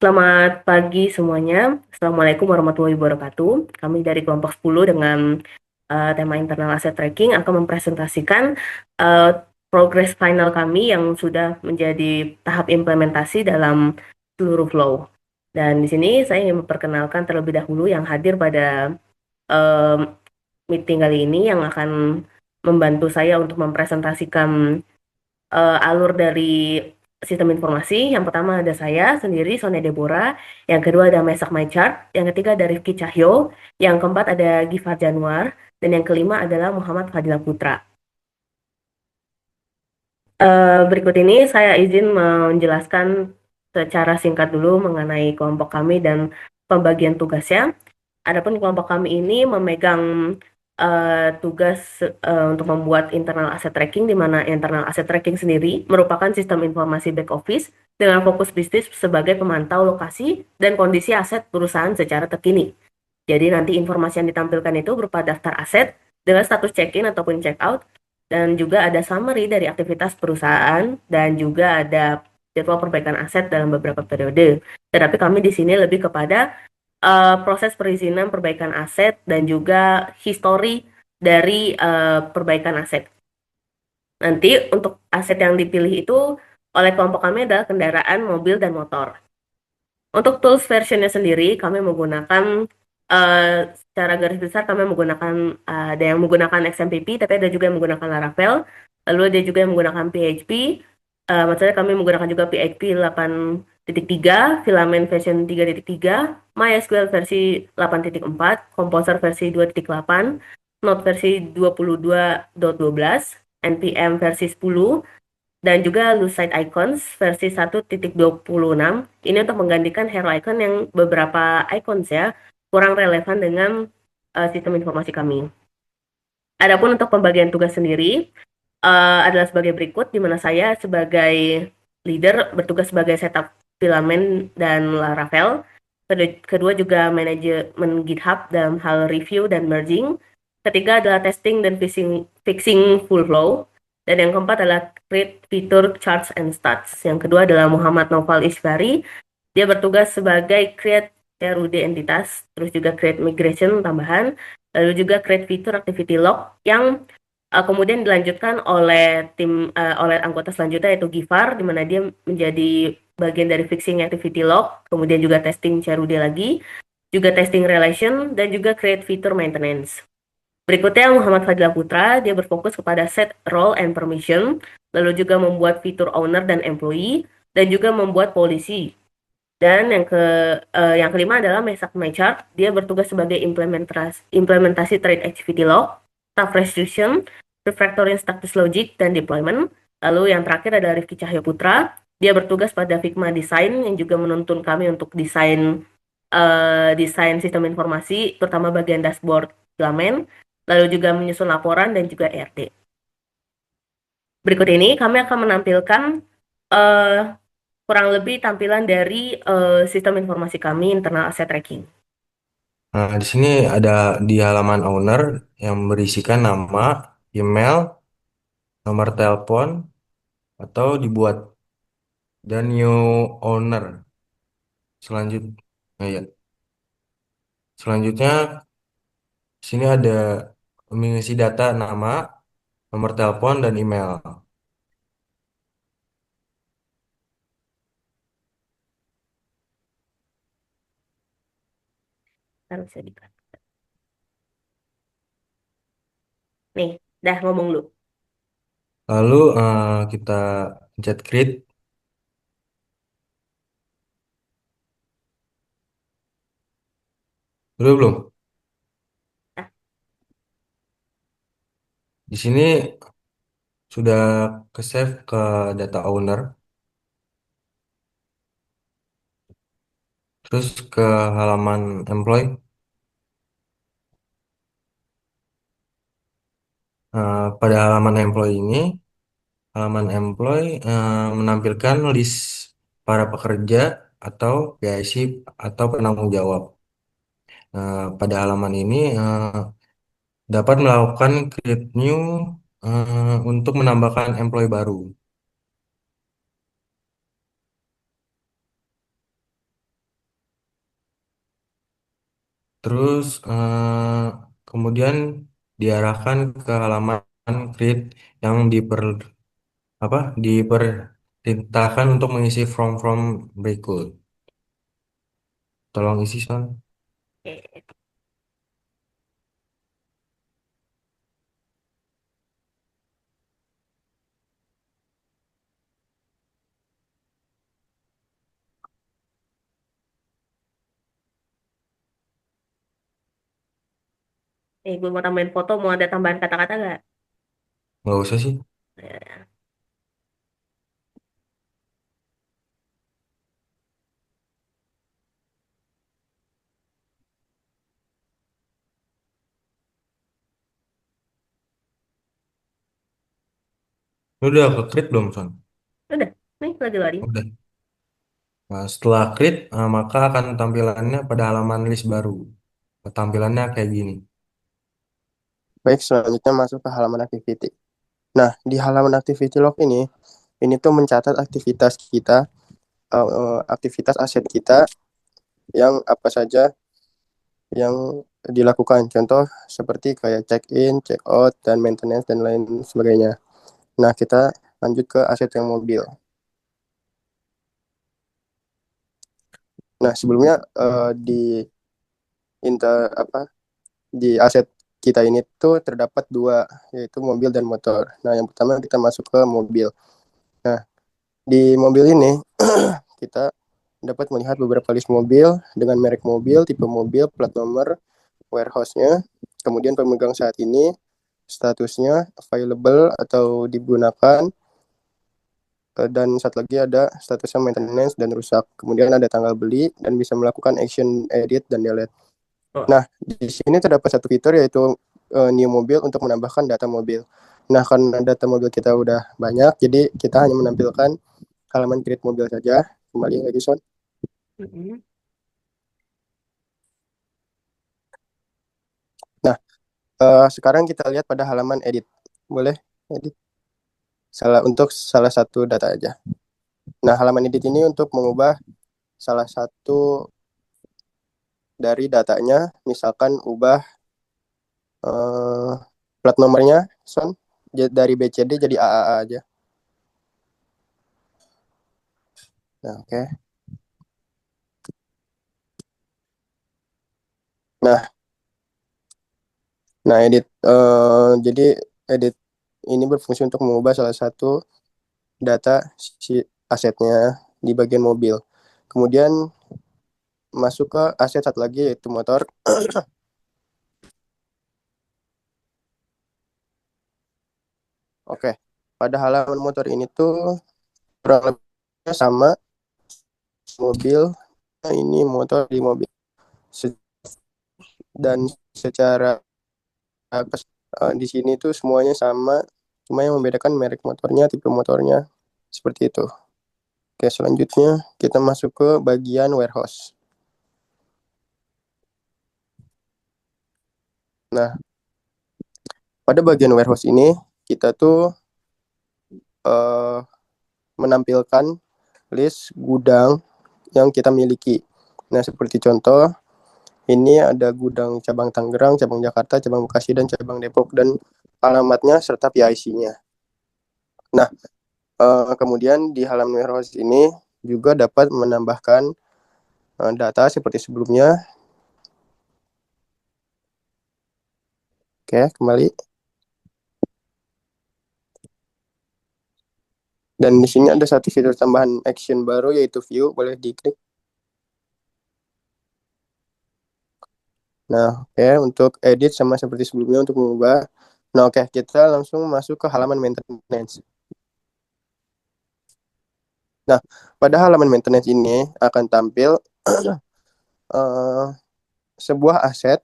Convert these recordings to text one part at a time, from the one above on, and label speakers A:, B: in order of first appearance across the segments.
A: Selamat pagi semuanya. Assalamualaikum warahmatullahi wabarakatuh. Kami dari kelompok 10 dengan tema internal asset tracking akan mempresentasikan eh, progres final kami yang sudah menjadi tahap implementasi dalam seluruh flow. Dan di sini saya ingin memperkenalkan terlebih dahulu yang hadir pada eh, meeting kali ini yang akan membantu saya untuk mempresentasikan alur dari sistem informasi. Yang pertama ada saya sendiri, Sonia Deborah. Yang kedua ada Mesak MyChart. Yang ketiga ada Rifki Cahyo. Yang keempat ada Gifar Januar. Dan yang kelima adalah Muhammad Fadila Putra. Berikut ini saya izin menjelaskan secara singkat dulu mengenai kelompok kami dan pembagian tugasnya. Adapun kelompok kami ini memegang tugas untuk membuat internal asset tracking, di mana internal asset tracking sendiri merupakan sistem informasi back office dengan fokus bisnis sebagai pemantau lokasi dan kondisi aset perusahaan secara terkini. Jadi nanti informasi yang ditampilkan itu berupa daftar aset dengan status check-in ataupun check-out, dan juga ada summary dari aktivitas perusahaan, dan juga ada jadwal perbaikan aset dalam beberapa periode. Tetapi kami di sini lebih kepada proses perizinan perbaikan aset dan juga histori dari perbaikan aset. Nanti untuk aset yang dipilih itu oleh kelompok kami adalah kendaraan, mobil, dan motor. Untuk tools versionnya sendiri, kami menggunakan eh, secara garis besar kami menggunakan ada yang menggunakan XMPP, tapi ada juga yang menggunakan Laravel. Lalu ada juga yang menggunakan PHP. Maksudnya kami menggunakan juga PHP 8.3, Filament version 3.3, MySQL versi 8.4, Composer versi 2.8, Node versi 22.12, NPM versi 10, dan juga Lucide Icons versi 1.26. Ini untuk menggantikan hero icon yang beberapa icons ya kurang relevan dengan sistem informasi kami. Adapun untuk pembagian tugas sendiri adalah sebagai berikut, di mana saya sebagai leader bertugas sebagai setup filament dan Laravel. Kedua juga manajemen GitHub dalam hal review dan merging. Ketiga adalah testing dan fixing full flow. Dan yang keempat adalah create fitur charts and stats. Yang kedua adalah Muhammad Noval Isfari. Dia bertugas sebagai create CRUD entitas, terus juga create migration tambahan, lalu juga create fitur activity log yang kemudian dilanjutkan oleh oleh anggota selanjutnya yaitu Gifar, di mana dia menjadi bagian dari fixing activity log, kemudian juga testing CRUD lagi, juga testing relation, dan juga create fitur maintenance. Berikutnya Muhammad Fadila Putra, dia berfokus kepada set role and permission, lalu juga membuat fitur owner dan employee, dan juga membuat policy. Dan yang kelima adalah Mesak MyChart, dia bertugas sebagai implementasi trade activity log, staff restriction, refactoring status logic, dan deployment. Lalu yang terakhir adalah Rifki Cahyo Putra, dia bertugas pada Figma Design yang juga menuntun kami untuk desain sistem informasi, terutama bagian dashboard filament, lalu juga menyusun laporan dan juga ERD. Berikut ini kami akan menampilkan eh, kurang lebih tampilan dari sistem informasi kami internal asset tracking.
B: Nah, di sini ada di halaman owner yang berisikan nama, email, nomor telepon, atau dibuat dan new owner. Ya. Selanjutnya, di sini ada mengisi data nama, nomor telepon, dan email.
A: Harus bisa dikat. Nih, dah ngomong lu.
B: Lalu kita pencet create. Belum, belum.
A: Ah,
B: Di sini sudah ke save ke data owner. Terus ke halaman employee. Pada halaman employee menampilkan list para pekerja atau PIC atau penanggung jawab. Pada halaman ini dapat melakukan create new untuk menambahkan employee baru. baru. Terus kemudian diarahkan ke halaman create yang diperintahkan untuk mengisi form-form berikut. Tolong isi, Son.
A: Oke. Gue mau tambahin foto, mau ada tambahan kata-kata nggak?
B: Nggak usah sih.
A: Ya.
B: Lu udah ke create belum, Son?
A: Udah, nih lagi loading.
B: Udah. Nah, setelah create, maka akan tampilannya pada halaman list baru. Tampilannya kayak gini.
C: Baik, selanjutnya masuk ke halaman activity. Nah, di halaman activity log ini tuh mencatat aktivitas kita, aktivitas aset kita yang apa saja yang dilakukan. Contoh seperti kayak check in, check out, dan maintenance dan lain sebagainya. Nah, kita lanjut ke aset yang mobil. Nah, sebelumnya di apa di aset kita ini tuh terdapat dua, yaitu mobil dan motor. Nah, yang pertama kita masuk ke mobil. Nah, di mobil ini kita dapat melihat beberapa list mobil dengan merek mobil, tipe mobil, plat nomor, warehouse-nya, kemudian pemegang saat ini, statusnya available atau digunakan, dan satu lagi ada statusnya maintenance dan rusak. Kemudian ada tanggal beli dan bisa melakukan action edit dan delete.
A: Oh,
C: Nah, di sini terdapat satu fitur yaitu new mobil untuk menambahkan data mobil. Nah, karena data mobil kita udah banyak, jadi kita hanya menampilkan halaman create mobil saja. Kembali lagi, Son.
A: mm-mm.
C: Nah, sekarang kita lihat pada halaman edit. Boleh edit untuk salah satu data aja. Nah, halaman edit ini untuk mengubah salah satu dari datanya, misalkan ubah eh, plat nomornya, Son, dari BCD jadi AAA aja. Nah, oke. Okay. Nah, edit. Jadi edit ini berfungsi untuk mengubah salah satu data si asetnya di bagian mobil. Kemudian masuk ke aset satu lagi yaitu motor. Oke, pada halaman motor ini tuh kurang lebihnya sama mobil. Nah, ini motor di mobil. Dan secara di sini tuh semuanya sama, cuma yang membedakan merek motornya, tipe motornya, seperti itu. Oke, selanjutnya kita masuk ke bagian warehouse. Nah, pada bagian warehouse ini kita tuh uh, menampilkan list gudang yang kita miliki. Nah, seperti contoh, ini ada gudang cabang Tangerang, cabang Jakarta, cabang Bekasi, dan cabang Depok, dan alamatnya serta PIC-nya. Nah, kemudian di halaman warehouse ini juga dapat menambahkan data seperti sebelumnya. Oke, kembali. Dan di sini ada satu fitur tambahan action baru yaitu view, boleh diklik. Nah, oke, untuk edit sama seperti sebelumnya untuk mengubah. Nah, oke, kita langsung masuk ke halaman maintenance. Nah, pada halaman maintenance ini akan tampil uh, sebuah aset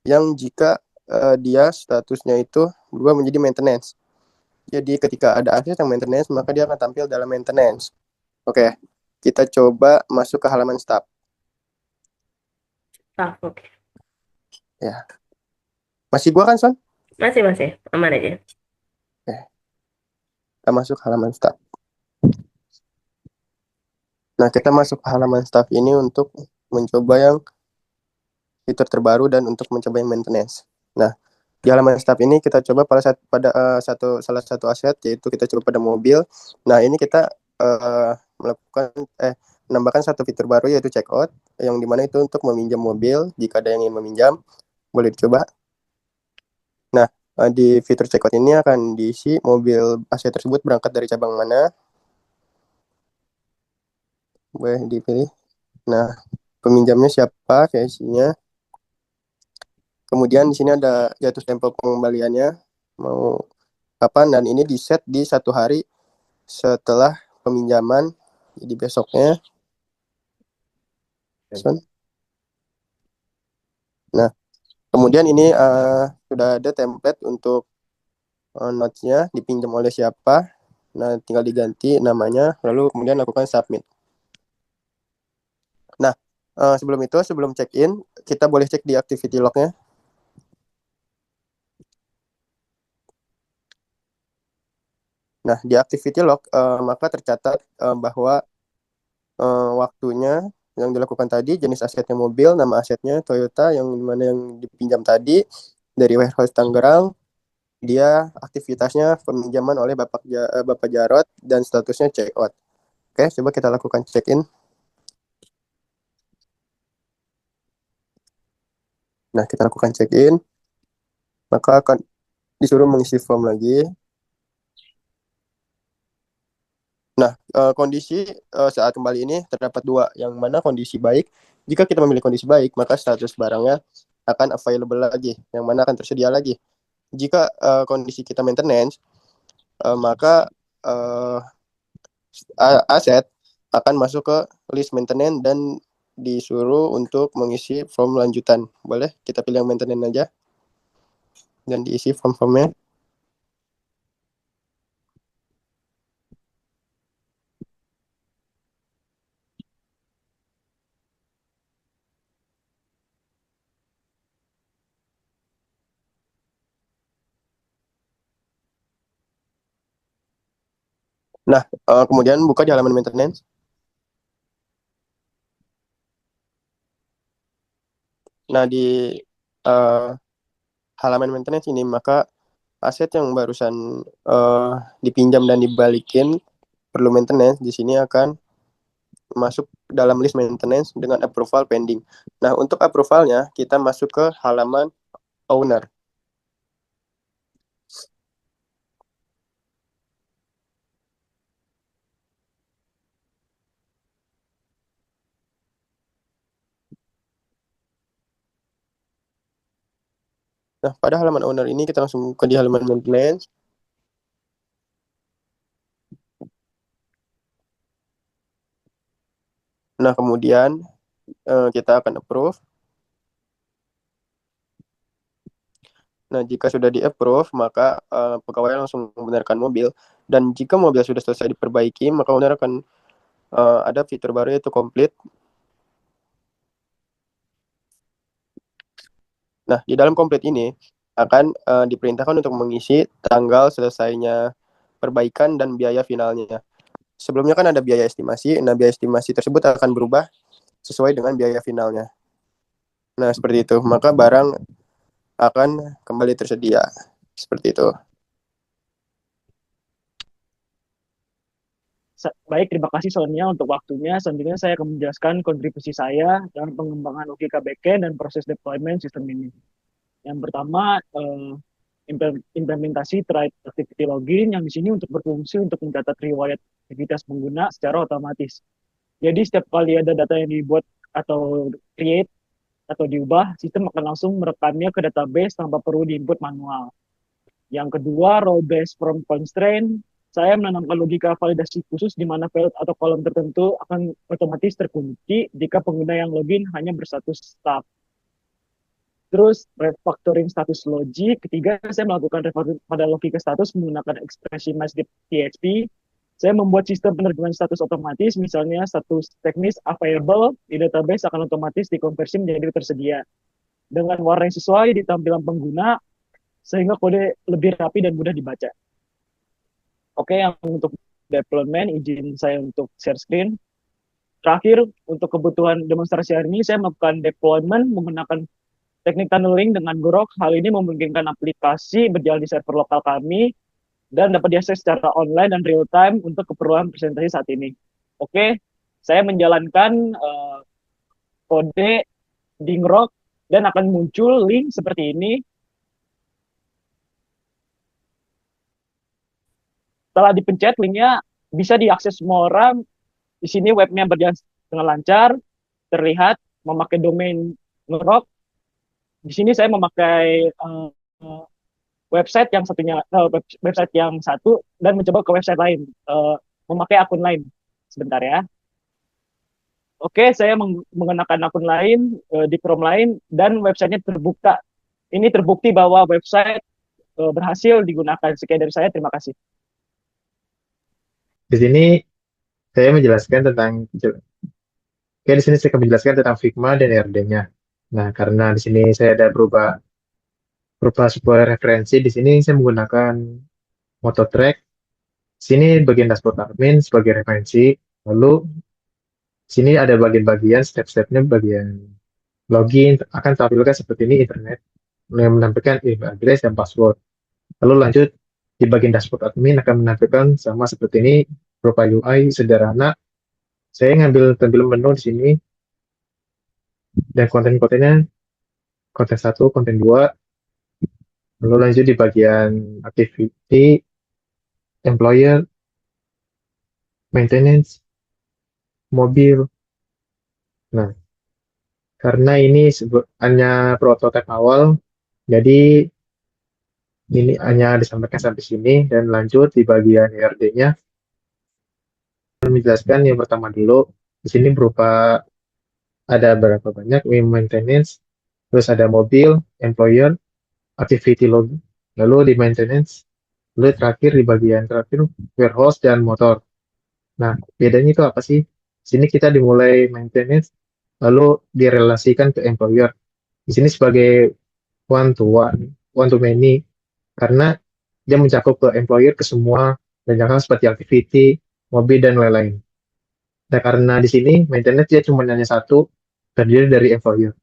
C: yang jika dia statusnya itu berubah menjadi maintenance. Jadi ketika ada aset yang maintenance, maka dia akan tampil dalam maintenance. Oke, kita coba masuk ke halaman start.
A: Ah, oke.
C: Ya, masih gua kan, Son?
A: Masih, masih. Aman aja.
C: Oke, kita masuk halaman start. Nah, kita masuk ke halaman staff ini untuk mencoba yang fitur terbaru dan untuk mencoba yang maintenance. Nah, di halaman start ini kita coba pada salah satu aset, yaitu kita coba pada mobil. Nah, ini kita melakukan menambahkan satu fitur baru, yaitu checkout, yang dimana itu untuk meminjam mobil. Jika ada yang ingin meminjam, boleh dicoba. Nah, di fitur checkout ini akan diisi mobil aset tersebut berangkat dari cabang mana, boleh dipilih. Nah, peminjamnya siapa, VIC-nya. Kemudian di sini ada jatuh tempo pengembaliannya, mau kapan, dan ini di set di 1 hari setelah peminjaman, jadi besoknya. Nah, kemudian ini sudah ada template untuk notes-nya dipinjam oleh siapa. Nah, tinggal diganti namanya, lalu kemudian lakukan submit. Nah, sebelum check-in, kita boleh cek di activity log-nya. Nah, di activity log maka tercatat bahwa waktunya yang dilakukan tadi, jenis asetnya mobil, nama asetnya Toyota, yang mana yang dipinjam tadi dari warehouse Tangerang, dia aktivitasnya peminjaman oleh Bapak Jarot dan statusnya check out. Oke, coba kita lakukan check in. Nah, kita lakukan check in, maka akan disuruh mengisi form lagi. Nah, kondisi saat kembali ini terdapat dua, yang mana kondisi baik. Jika kita memilih kondisi baik, maka status barangnya akan available lagi, yang mana akan tersedia lagi. Jika kondisi kita maintenance, maka aset akan masuk ke list maintenance dan disuruh untuk mengisi form lanjutan. Boleh kita pilih yang maintenance aja dan diisi form-formnya. Nah, kemudian buka di halaman maintenance. Nah, di halaman maintenance ini, maka aset yang barusan dipinjam dan dibalikin perlu maintenance, di sini akan masuk dalam list maintenance dengan approval pending. Nah, untuk approvalnya kita masuk ke halaman owner. Nah, pada halaman owner ini kita langsung ke di halaman maintenance. Nah, kemudian kita akan approve. Nah, jika sudah di-approve, maka pegawai langsung membenarkan mobil. Dan jika mobil sudah selesai diperbaiki, maka owner akan ada fitur baru, yaitu complete. Nah, di dalam complete ini akan diperintahkan untuk mengisi tanggal selesainya perbaikan dan biaya finalnya. Sebelumnya kan ada biaya estimasi. Nah, biaya estimasi tersebut akan berubah sesuai dengan biaya finalnya. Nah, seperti itu. Maka barang akan kembali tersedia. Seperti itu.
D: Baik, terima kasih Sonia untuk waktunya. Selanjutnya saya akan menjelaskan kontribusi saya dalam pengembangan logika backend dan proses deployment sistem ini. Yang pertama, implementasi Thread Activity Login, yang di sini untuk berfungsi untuk mencatat riwayat aktivitas pengguna secara otomatis. Jadi setiap kali ada data yang dibuat atau create atau diubah, sistem akan langsung merekamnya ke database tanpa perlu diinput manual. Yang kedua, role based from constraint. Saya menanamkan logika validasi khusus di mana field atau kolom tertentu akan otomatis terkunci jika pengguna yang login hanya berstatus staff. Terus refactoring status logic. Ketiga, saya melakukan refactoring pada logika status menggunakan ekspresi masif PHP. Saya membuat sistem penerjemahan status otomatis, misalnya status teknis available di database akan otomatis dikonversi menjadi tersedia. Dengan warna yang sesuai di tampilan pengguna, sehingga kode lebih rapi dan mudah dibaca. Oke, yang untuk deployment, izin saya untuk share screen. terakhir untuk kebutuhan demonstrasi hari ini saya melakukan deployment menggunakan teknik tunneling dengan Grok. Hal ini memungkinkan aplikasi berjalan di server lokal kami dan dapat diakses secara online dan real time untuk keperluan presentasi saat ini. Oke, saya menjalankan kode di Grok dan akan muncul link seperti ini. Setelah dipencet linknya bisa diakses semua orang. Di sini webnya berjalan dengan lancar, terlihat memakai domain Grok. Di sini saya memakai website yang satunya, website yang satu dan mencoba ke website lain, memakai akun lain. Sebentar ya. Oke, saya menggunakan akun lain di Chrome lain dan websitenya terbuka. Ini terbukti bahwa website berhasil digunakan. Sekian dari saya, terima kasih.
E: Di sini saya menjelaskan tentang, oke, di sini saya akan menjelaskan tentang Figma dan ERD-nya. Nah, karena di sini saya ada berupa sebuah referensi, di sini saya menggunakan MotoTrack. Di sini bagian dashboard admin sebagai referensi. Lalu di sini ada bagian-bagian step-stepnya, bagian login akan tampilkan seperti ini internet yang menampilkan email address dan password. Lalu lanjut di bagian dashboard admin akan menampilkan sama seperti ini berupa UI sederhana. Saya ngambil tampilan menu di sini dan konten-kontennya konten 1, konten 2. Lalu lanjut di bagian activity, employer, maintenance, mobil. Nah, karena ini hanya prototipe awal, jadi ini hanya disampaikan sampai sini dan lanjut di bagian ERD-nya. Menjelaskan yang pertama dulu, di sini berupa ada berapa banyak maintenance, terus ada mobil, employer, activity log, lalu di maintenance, lalu terakhir di bagian terakhir warehouse dan motor. Nah, bedanya itu apa sih? Sini kita dimulai maintenance, lalu direlasikan ke employer. Di sini sebagai one to one, one to many, karena dia mencakup ke employer ke semua banyak seperti activity, mobil dan lain-lain. Nah, karena di sini maintenance dia cuma hanya satu, terdiri dari employer.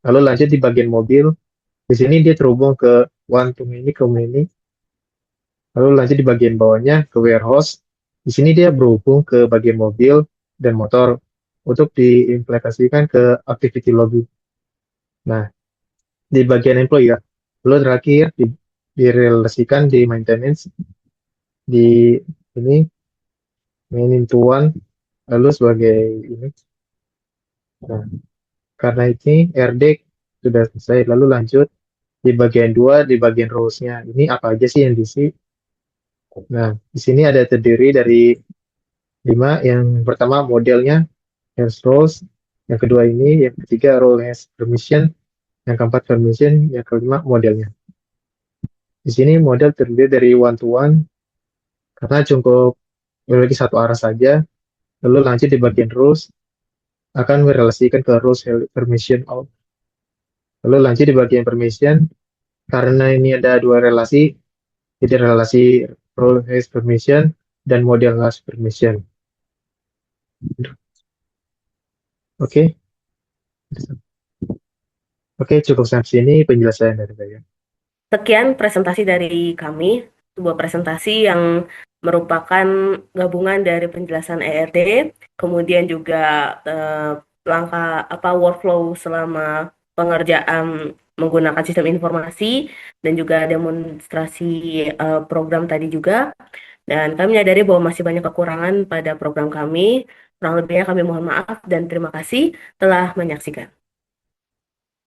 E: Lalu lanjut di bagian mobil, di sini dia terhubung ke one to many, ke many. Lalu lanjut di bagian bawahnya ke warehouse. Di sini dia berhubung ke bagian mobil dan motor untuk diimplementasikan ke activity login. Nah, di bagian employer, lalu terakhir direlasikan di maintenance di ini main into one, lalu sebagai ini. Nah, karena ini RD sudah selesai, lalu lanjut di bagian 2 di bagian rules-nya. Ini apa aja sih yang diisi? Nah, di sini ada terdiri dari 5. Yang pertama modelnya has roles, yang kedua ini, yang ketiga role has permission, yang keempat permission, yang kelima modelnya. Di sini model terdiri dari one to one karena cukup memiliki satu arah saja. Lalu lanjut di bagian rules akan merelasikan ke rules permission out. Lalu lanjut di bagian permission karena ini ada dua relasi, jadi relasi role has permission dan model has permission. Oke. Oke, cukup sampai sini penjelasan dari saya.
A: Sekian presentasi dari kami, sebuah presentasi yang merupakan gabungan dari penjelasan ERD, kemudian juga langkah workflow selama pengerjaan menggunakan sistem informasi, dan juga demonstrasi program tadi juga. Dan kami menyadari bahwa masih banyak kekurangan pada program kami. Kurang lebihnya kami mohon maaf dan terima kasih telah menyaksikan.